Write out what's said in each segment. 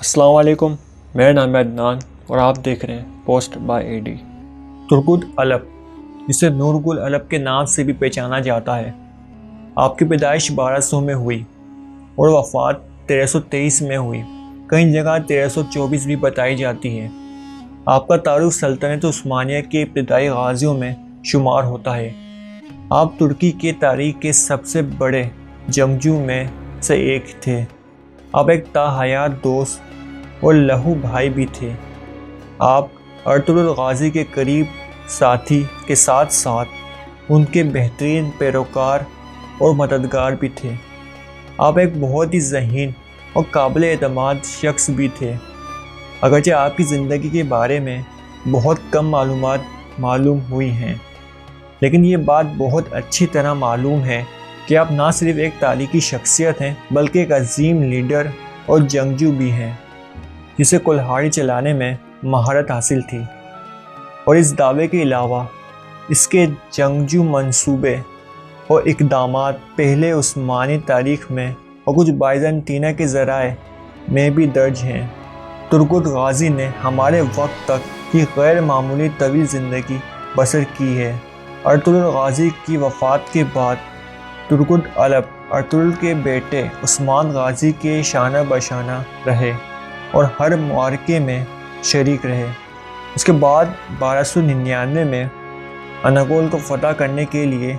अस्सलाम वालेकुम, मेरा नाम है अदनान और आप देख रहे हैं पोस्ट बाय एडी। तुर्कुत अलप, जिसे नूरगुल अलप के नाम से भी पहचाना जाता है, आपकी पैदाइश 1200 में हुई और वफ़ात 1323 में हुई। कई जगह 1324 भी बताई जाती है। आपका तारुफ सल्तनत उस्मानिया के इब्तिदाई गाजियों में शुमार होता है। आप तुर्की के तारीख के सबसे बड़े जंगजू में से एक थे। आप एक ताहयात दोस्त और लहू भाई भी थे। आप अर्तुगरुल गाजी के करीब साथी के साथ साथ उनके बेहतरीन पैरोकार और मददगार भी थे। आप एक बहुत ही ज़हीन और काबिल एतमाद शख्स भी थे। अगरचे आपकी ज़िंदगी के बारे में बहुत कम मालूम हुई हैं, लेकिन ये बात बहुत अच्छी तरह मालूम है कि आप ना सिर्फ एक तारीखी शख्सियत हैं बल्कि एक अजीम लीडर और जंगजू भी हैं जिसे कुल्हाड़ी चलाने में महारत हासिल थी। और इस दावे के अलावा इसके जंगजू मंसूबे और इक़दामात पहले उस्मानी तारीख़ में और कुछ बाइज़ंटीना के ज़राए में भी दर्ज हैं। तुर्कुत गाजी ने हमारे वक्त तक की गैर मामूली तवील ज़िंदगी बसर की है। अर्तुगरुल गाजी की वफ़ात के बाद तुर्कुत अलप अर्तुगरुल के बेटे उस्मान गाजी के शाना बशाना रहे और हर मुआरके में शरीक रहे। उसके बाद 1299 में अनागोल को फतह करने के लिए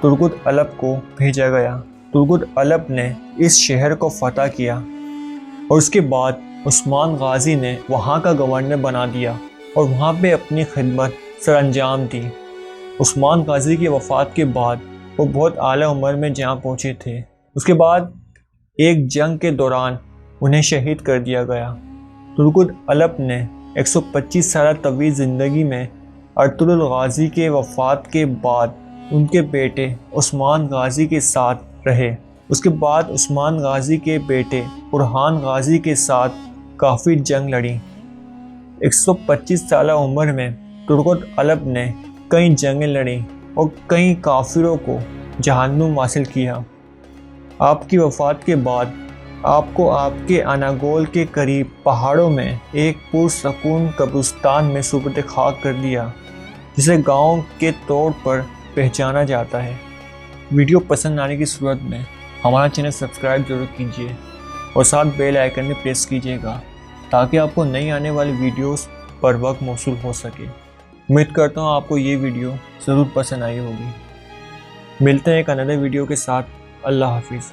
तुर्कुत अलप को भेजा गया। तुर्कुत अलप ने इस शहर को फतह किया और उसके बाद उस्मान गाजी ने वहाँ का गवर्नर बना दिया और वहाँ पे अपनी खिदमत सरअंजाम दी। उस्मान गाजी की वफ़ात के बाद वो बहुत आला उम्र में जहाँ पहुँचे थे। उसके बाद एक जंग के दौरान उन्हें शहीद कर दिया गया। तुर्कुत अलप ने 125 साल तवील ज़िंदगी में अर्तुगरुल गाजी के वफ़ात के बाद उनके बेटे उस्मान गाजी के साथ रहे। उसके बाद उस्मान गाजी के बेटे बुरहान गाजी के साथ काफ़ी जंग लड़ी। 125 साल उम्र में तुर्कुत अलप ने कई जंगें लड़ी और कई काफिरों को जहन्नुम हासिल किया। आपकी वफ़ात के बाद आपको आपके अनागोल के करीब पहाड़ों में एक पुरसकून कब्रिस्तान में सुपुर्द खाक कर दिया, जिसे गांव के तौर पर पहचाना जाता है। वीडियो पसंद आने की सूरत में हमारा चैनल सब्सक्राइब जरूर कीजिए और साथ बेल आइकन में प्रेस कीजिएगा ताकि आपको नई आने वाली वीडियोस पर वक्त मौसूल हो सके। उम्मीद करता हूँ आपको ये वीडियो ज़रूर पसंद आई होगी। मिलते हैं एक अनदर वीडियो के साथ। अल्लाह हाफिज़।